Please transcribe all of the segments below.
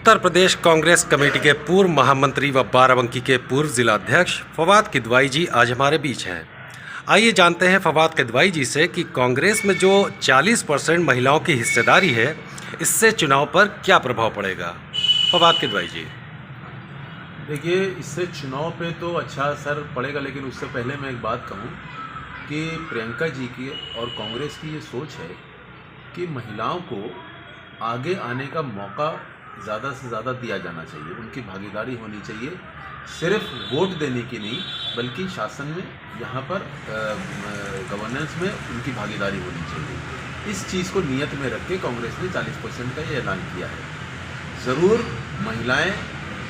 Uttar Pradesh Congress committee के पूर्व महामंत्री व बाराबंकी के पूर्व जिलाध्यक्ष फवाद किदवाई जी आज हमारे बीच हैं। आइए जानते हैं फवाद किदवाई जी से कि कांग्रेस में जो 40% महिलाओं की हिस्सेदारी है, इससे चुनाव पर क्या प्रभाव पड़ेगा। फवाद किदवाई जी। देखिए, इससे चुनाव पे तो अच्छा असर पड़ेगा, लेकिन उससे पहले मैं एक बात कहूँ कि प्रियंका जी की और कांग्रेस की ये सोच है कि महिलाओं को आगे आने का मौका ज़्यादा से ज़्यादा दिया जाना चाहिए, उनकी भागीदारी होनी चाहिए, सिर्फ वोट देने की नहीं बल्कि शासन में, यहाँ पर गवर्नेंस में उनकी भागीदारी होनी चाहिए। इस चीज़ को नियत में रख के कांग्रेस ने 40% का ये ऐलान किया है। ज़रूर महिलाएं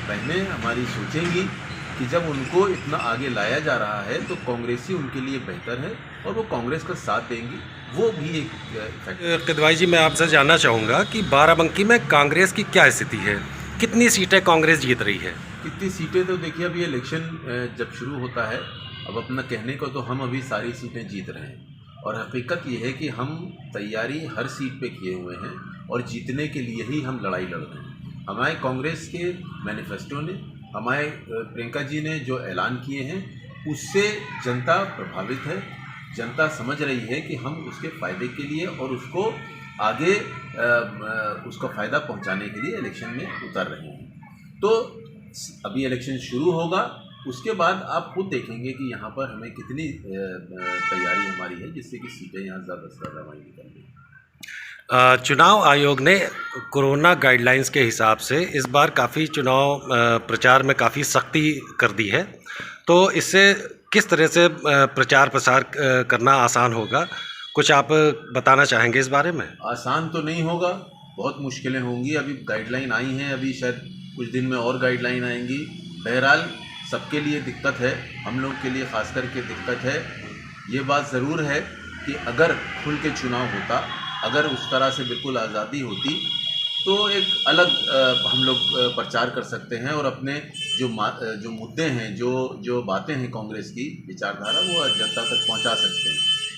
बहनें हमारी सोचेंगी कि जब उनको इतना आगे लाया जा रहा है तो कांग्रेस ही उनके लिए बेहतर है और वो कांग्रेस का साथ देंगी, वो भी एक फैक्टर। किदवाई जी, मैं आपसे जानना चाहूँगा कि बाराबंकी में कांग्रेस की क्या स्थिति है, कितनी सीटें कांग्रेस जीत रही है। कितनी सीटें तो देखिए, अभी इलेक्शन जब शुरू होता है, अब अपना कहने को तो हम अभी सारी सीटें जीत रहे हैं और हकीकत ये है कि हम तैयारी हर सीट पे किए हुए हैं और जीतने के लिए ही हम लड़ाई लड़ रहे हैं। हमारे कांग्रेस के मैनिफेस्टो ने, हमारे प्रियंका जी ने जो ऐलान किए हैं, उससे जनता प्रभावित है। जनता समझ रही है कि हम उसके फ़ायदे के लिए और उसको आगे उसका फ़ायदा पहुंचाने के लिए इलेक्शन में उतर रहे हैं। तो अभी इलेक्शन शुरू होगा, उसके बाद आप खुद देखेंगे कि यहाँ पर हमें कितनी तैयारी हमारी है जिससे कि सीटें यहाँ ज़्यादा से ज़्यादा हमारी निकल रही हैं। चुनाव आयोग ने कोरोना गाइडलाइंस के हिसाब से इस बार काफ़ी चुनाव प्रचार में काफ़ी सख्ती कर दी है, तो इससे किस तरह से प्रचार प्रसार करना आसान होगा, कुछ आप बताना चाहेंगे इस बारे में। आसान तो नहीं होगा, बहुत मुश्किलें होंगी। अभी गाइडलाइन आई हैं, अभी शायद कुछ दिन में और गाइडलाइन आएंगी। बहरहाल सबके लिए दिक्कत है, हम लोग के लिए ख़ास करके दिक्कत है। ये बात ज़रूर है कि अगर खुल के चुनाव होता, अगर उस तरह से बिल्कुल आज़ादी होती, तो एक अलग हम लोग प्रचार कर सकते हैं और अपने जो मुद्दे हैं, जो बातें हैं कांग्रेस की विचारधारा, वो जनता तक पहुंचा सकते हैं।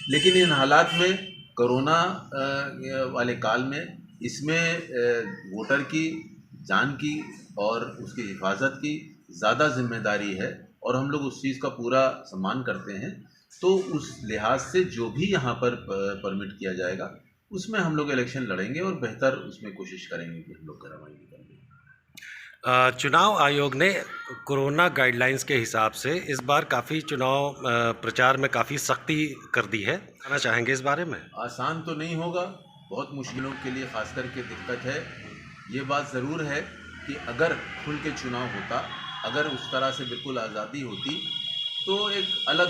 लेकिन इन हालात में, कोरोना वाले काल में, इसमें वोटर की जान की और उसकी हिफाजत की ज़्यादा जिम्मेदारी है और हम लोग उस चीज़ का पूरा सम्मान करते हैं। तो उस लिहाज से जो भी यहाँ पर परमिट किया जाएगा, उसमें हम लोग इलेक्शन लड़ेंगे और बेहतर उसमें कोशिश करेंगे कि हम लोग कार्रवाई करेंगे। चुनाव आयोग ने कोरोना गाइडलाइंस के हिसाब से इस बार काफ़ी चुनाव प्रचार में काफ़ी सख्ती कर दी है, कहना चाहेंगे इस बारे में। आसान तो नहीं होगा, बहुत मुश्किलों के लिए ख़ास करके दिक्कत है। ये बात ज़रूर है कि अगर खुल के चुनाव होता, अगर उस तरह से बिल्कुल आज़ादी होती, तो एक अलग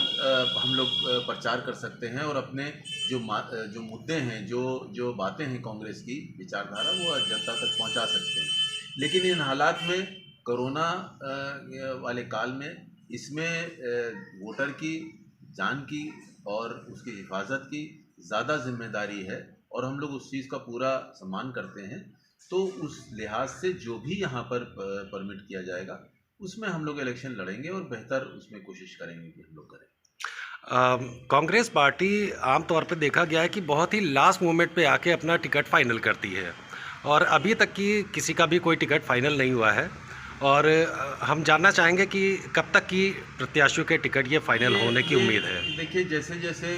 हम लोग प्रचार कर सकते हैं और अपने जो मुद्दे हैं, जो बातें हैं कांग्रेस की विचारधारा, वो जनता तक पहुंचा सकते हैं। लेकिन इन हालात में, कोरोना वाले काल में, इसमें वोटर की जान की और उसकी हिफाजत की ज़्यादा जिम्मेदारी है और हम लोग उस चीज़ का पूरा सम्मान करते हैं। तो उस लिहाज से जो भी यहाँ पर परमिट किया जाएगा, उसमें हम लोग इलेक्शन लड़ेंगे और बेहतर उसमें कोशिश करेंगे कि हम लोग करें। कांग्रेस पार्टी आमतौर पे देखा गया है कि बहुत ही लास्ट मोमेंट पे आके अपना टिकट फाइनल करती है और अभी तक की किसी का भी कोई टिकट फाइनल नहीं हुआ है और हम जानना चाहेंगे कि कब तक की प्रत्याशियों के टिकट ये फाइनल होने की उम्मीद है। देखिए, जैसे जैसे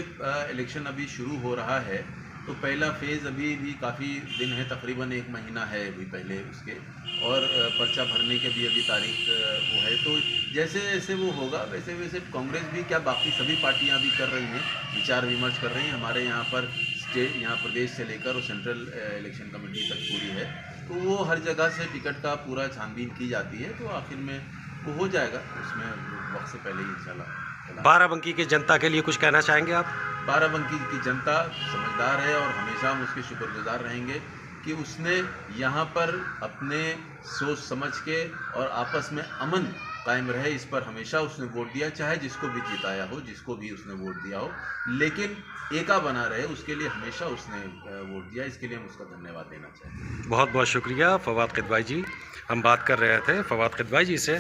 इलेक्शन अभी शुरू हो रहा है, तो पहला फेज़ अभी भी काफ़ी दिन है, तकरीबन 1 महीना है अभी पहले उसके, और पर्चा भरने के भी अभी तारीख वो है। तो जैसे जैसे वो होगा वैसे वैसे कांग्रेस भी, क्या बाकी सभी पार्टियां भी कर रही हैं, विचार विमर्श कर रही हैं। हमारे यहाँ पर यहाँ प्रदेश से लेकर और सेंट्रल इलेक्शन कमेटी तक पूरी है, तो वो हर जगह से टिकट का पूरा छानबीन की जाती है, तो आखिर में वो हो जाएगा, उसमें वक्त से पहले ही इंशाल्लाह। बाराबंकी की जनता के लिए कुछ कहना चाहेंगे आप। बाराबंकी की जनता समझदार है और हमेशा हम उसके शुक्रगुजार रहेंगे कि उसने यहाँ पर अपने सोच समझ के और आपस में अमन कायम रहे, इस पर हमेशा उसने वोट दिया, चाहे जिसको भी जिताया हो, जिसको भी उसने वोट दिया हो, लेकिन एका बना रहे, उसके लिए हमेशा उसने वोट दिया। इसके लिए हम उसका धन्यवाद देना चाहेंगे। बहुत बहुत शुक्रिया फवाद किदवाई जी, हम बात कर रहे थे फवाद किदवाई जी से,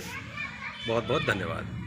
बहुत बहुत धन्यवाद।